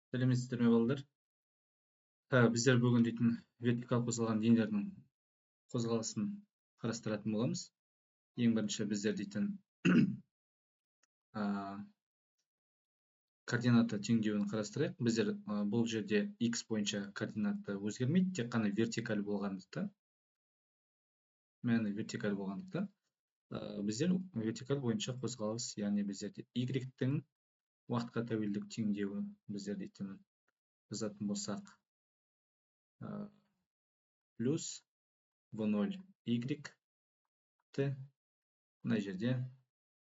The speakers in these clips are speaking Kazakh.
Сәлеметсіздер ме балалар? Біздер бүгін дейтін вертикал қозғалған денелердің қозғалысын қарастыратын боламыз. Ең бірінші біздер дейтін координаты теңдеуін қарастырайық. Біздер бұл жерде x бойынша координаты өзгермейді, тек қана вертикаль болғандықтан. Біздер вертикаль бойынша қозғалыс, яғни біздерде y-тің уақытқа тәуелділік теңдеуі біздер дейтін жазатын болсақ плюс v0 y-ті мына жерде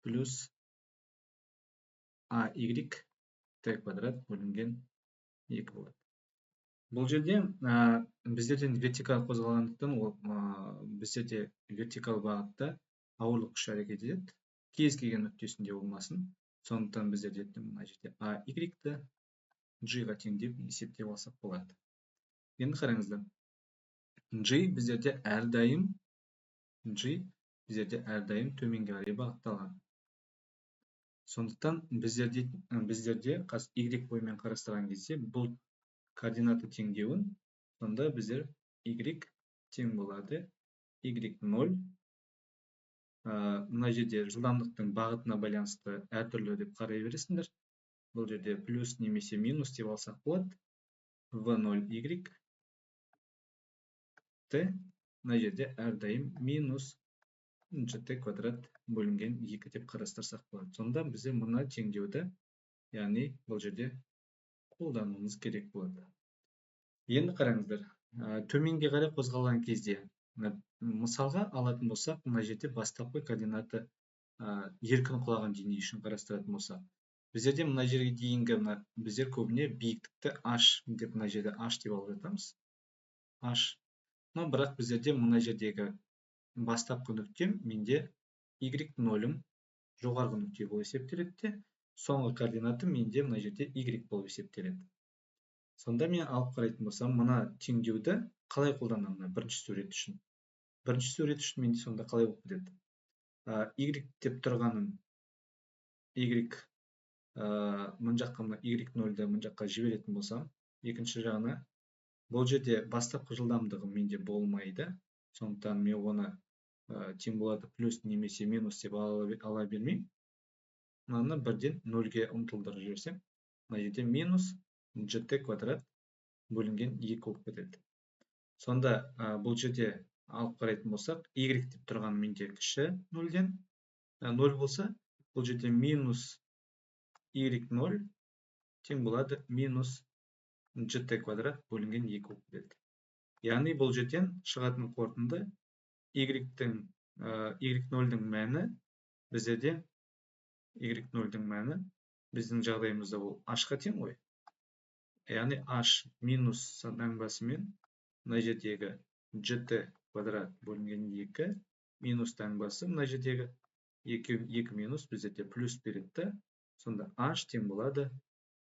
плюс АY Т квадрат бөлінген 2 болады. Бұл жерде біздерден вертикал қозғалғандықтан біздерде вертикал бағытта ауырлық күші әрекет етеді. Кез келген нүктесінде болмасын. Сондықтан біздерде мына жерде AY-ті G-ға тең деп есептеп алсақ болады. Енді қараңыздар. G біздерде әрдайым төменге қарай бағытталған. Сондықтан біздерде y бойымен қарастырған кезде бұл координаты теңдеуін, сонда біздер y тең болады y0. Мына жерде жылдамдықтың бағытына байланысты әртүрлі деп қарай бересіңдер. Бұл жерде плюс немесе минус деп алсақ болады. v0 y т мына жерде әрдайым минус gt квадрат бөлінген 2 деп қарастырсақ болады. Сонда бізде мына теңдеуді, яғни бұл жерде қолдануымыз керек болады. Енді қараңыздар, төменге қарай қозғалған кезде мысалға алатын болсақ, мына жерде бастапқы координаты еркін құлаған дене үшін қарастыратын болсақ, біздерде мына жерге дейінгі біздер көбіне биіктікті h деп мына жерде h деп алып жатамыз. h. Бірақ біздерде мына жердегі бастапқы нүкте менде y0 жоғарғы нүкте болып есептеледі. Соңғы координаты менде мына жерде y болып есептеледі. Сонда мен алып қарайтын болсам, мына теңдеуді қалай қолданамын бірінші сурет үшін? Бірінші сурет үшін менде сонда қалай болып кетеді? Y деп тұрғаным y мына жаққа y0-ді мына жаққа жіберетін болсам, екінші жағына бұл жерде бастапқы жылдамдығы менде болмайды. Сондықтан мен оны тең болады плюс немесе минус деп ала бермеймін. Мынаны бірден 0-ге ұмтылдырып жіберсем, мына жерде минус gt квадрат бөлінген 2 болып кетеді. Сонда бұл жерде алып қарайтын болсақ, y деп тұрған менде кіші 0-ден 0 болса, бұл жерде минус y0 тең болады минус gt квадрат бөлінген 2 болып кетеді. Яғни бұл жерден шығатын қорытынды y0-дің мәні біздерде y0-дің мәні біздің жағдайымызда ол h-қа тең ғой. Яғни h минус таңбасымен мына жердегі gt квадрат бөлінген 2 минус таңбасы мына жердегі 2 минус біздерде плюс береді. Сонда h тең болады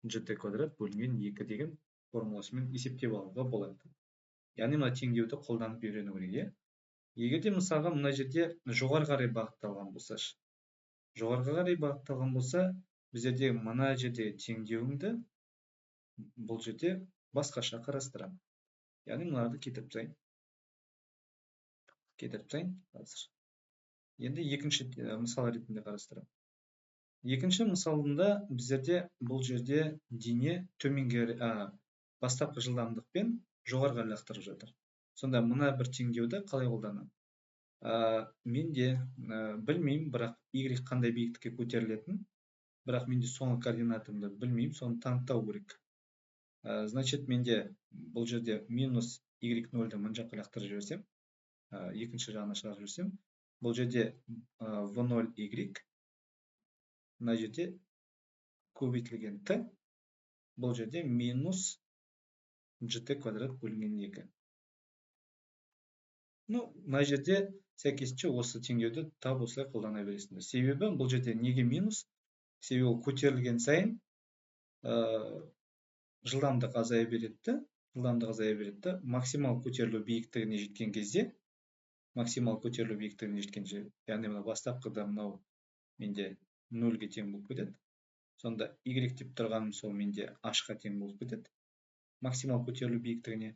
gt квадрат бөлінген 2 деген формуласымен есептеп алуға болады. Яғни мына теңдеуді қолданып үйрену керек. Егерде мысалға мына жерде жоғары қарай бағытталған болса, біздерде мына жерде теңдеуімді бұл жерде басқаша қарастырамын. Яғни мыналарды кетіріп тастайын. Енді екінші мысал ретінде қарастырамын. Екінші мысалында біздерде бұл жерде дене төменге бастапқы жылдамдықпен жоғарыға лақтырып жатыр. Сонда мына бір теңдеуді қалай қолданамын? Менде білмеймін, бірақ y қандай биіктікке көтерілетін, бірақ менде соңғы координатымды білмеймін, соны танықтау керек. Значит, менде бұл жерде минус y0-ді мына жаққа лақтырып жіберсем, екінші жағына шығарып жіберсем, бұл жерде v0 y мына жерде көбейтілген t, бұл жерде минус gt квадрат бөлінген 2. Мына жерде сәйкесінше осы теңдеуді тап осылай қолдана бересіңдер. Себебі бұл жерде неге минус? Себебі ол көтерілген сайын жылдамдық азая береді. Максимал көтерілу биіктігіне жеткен кезде, яғни бастапқыда мынау менде 0-ге тең болып кетеді. Сонда y деп тұрғаным сол менде h-қа тең болып кетеді. Максимал көтерілу биіктігіне.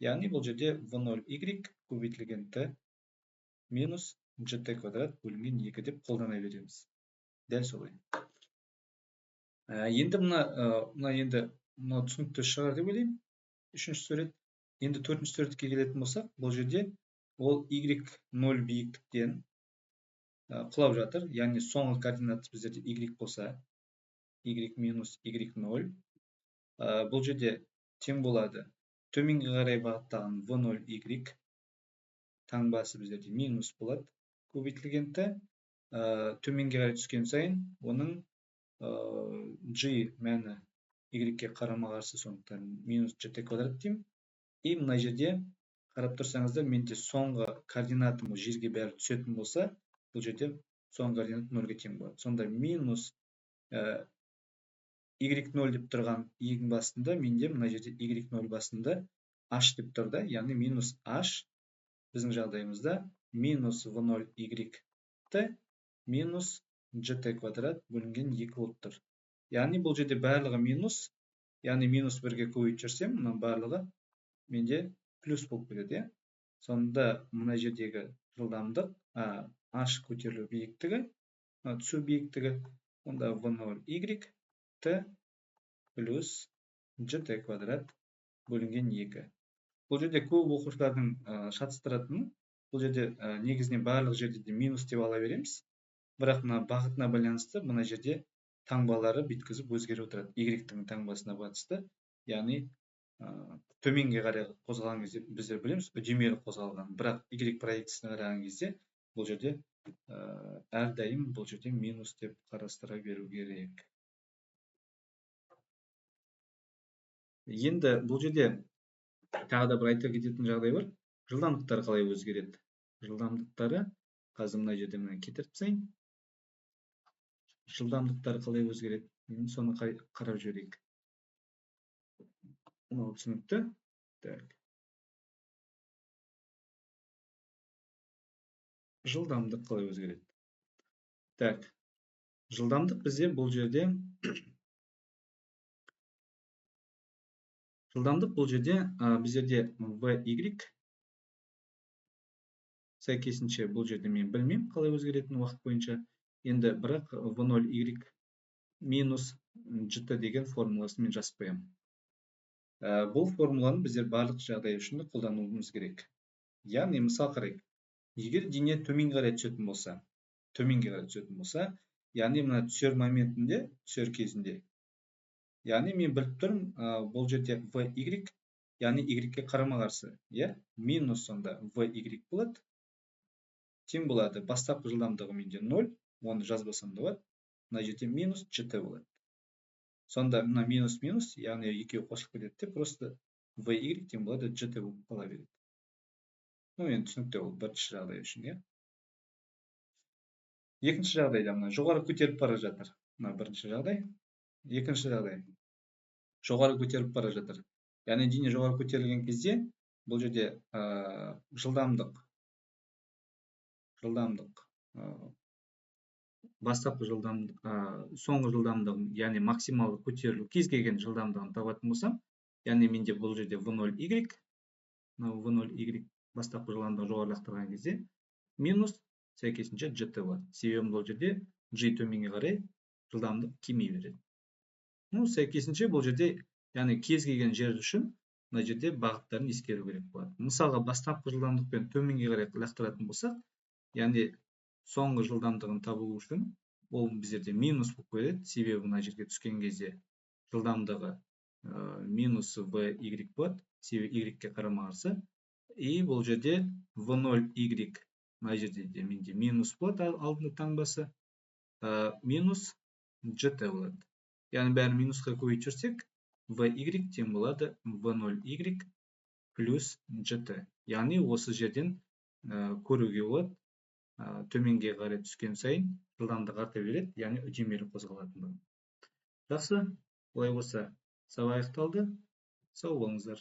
Яғни бұл жерде v0y көбейтілген t минус gt квадрат бөлінген 2 деп қолдана береміз. Дәл солай. Енді мына түсінікті шығар деп ойлаймын. Үшінші сурет. Енді төртінші суретке келетін болсақ, бұл жерде ол y0 биіктіктен құлап жатыр. Яғни соңғы координаты біздерде y болса, y минус y0. Бұл жерде тең болады. Төменге қарай бағыттаған v0y таңбасы біздерде минус болады. Көбейтілген t. Төменге қарай түскен сайын, оның g мәні y-ке қарама қарсы, сондықтан минус gt квадрат деймін. И мына жерде қарап тұрсаңыздар, менде соңғы координатым жерге бәрі түсетін болса, бұл жерде соңғы координат 0-ге тең болады. Сонда минус y0 деп тұрған ең басында, менде мына жерде y0 басында h деп тұрды, яғни минус h біздің жағдайымызда минус v0y t минус gt квадрат бөлінген 2 болып тұр. Яғни бұл жерде барлығы минус, яғни минус 1-ге көбейтіп жүрсем, мына барлығы менде плюс болып кетеді. Сонда мына жердегі жылдамдық h көтерілу биіктігі, түсу биіктігі, онда v0y t плюс gt квадрат бөлінген 2. Бұл жерде көп оқушылардың шатыстыратыны, бұл жерде негізінен барлық жерде де минус деп ала береміз. Бірақ мына бағытына байланысты мына жерде таңбалары биткізіп өзгеріп отырады. Y-тің таңбасына батысты. Яғни төменге қарай қозғалған кезде біздер білеміз, үдемелі қозғалған. Бірақ Y проекциясына қараған кезде бұл жерде әрдайым бұл жерде минус деп қарастыра беру керек. Енді бұл жерде тағы да бір айта кететін жағдай бар. Жылдамдықтар қалай өзгереді? Жылдамдықтары қазір мына жерде мына кетіріп тастайын. Жылдамдықтары қалай өзгереді? Соны қарап жіберейік. Мынау түсінікті. Так. Жылдамдық қалай өзгереді? Так. Жылдамдық бізде бұл жерде біздерде VY сәйкесінше бұл жерде мен білмеймін қалай өзгеретінін уақыт бойынша. Енді бірақ V0Y минус GT деген формуласын мен жазып қоямын. Бұл формуланы біздер барлық жағдай үшін қолдануымыз керек. Яғни мысал қарайық. Егер дене төменге қарай түсетін болса, яғни мына түсер моментінде, түсер кезінде, яғни мен біліп тұрмын, бұл жерде VY, яғни Y-ке қарама қарсы, минус сонда VY болады. Тең болады, бастапқы жылдамдығы менде 0, оны жазбасам да болады. Мына жерде минус GT болады. Сонда мына минус, яғни екеуі қосылып кетеді де, просто VY тең болады GT болып қала береді. Енді түсінікті ол бірінші жағдай үшін, Екінші жағдайда мына жоғары көтеріп бара жатыр. Мына бірінші жағдай. Екінші жағдай. Жоғары көтеріп бара жатыр. Яғни дене жоғары көтерілген кезде бұл жерде жылдамдық бастапқы жылдамдық, соңғы жылдамдығын, яғни максималды көтерілу кез келген жылдамдығын табатын болсам, яғни менде бұл жерде V0Y, V0Y бастапқы жылдамдығы жоғарылақтырған кезде минус сәйкесінше GT болады. Себебі бұл жерде G төменге қарай жылдамдық кемей береді. Сәйкесінше бұл жерде, яғни кез келген жер үшін мына жерде бағыттарын ескеру керек болады. Мысалға, бастапқы жылдамдықпен төменге қарай лақтыратын болсақ, яғни соңғы жылдамдығын табу үшін ол біздерде минус болып келеді. Себебі мына жерге түскен кезде жылдамдығы минус VY болады. Себебі Y-ке қарама қарсы. И бұл жерде V0Y мына жерде де менде минус болады, алдында таңбасы. Минус GT болады. Яғни бәрі минусқа көбейтіп жүрсек, VY тең болады V0Y плюс GT. Яғни осы жерден көруге болады, төменге қарай түскен сайын жылдамдық арта береді, яғни үдемелі қозғалатындығы. Жақсы, олай болса, сабақ аяқталды. Сау болыңыздар.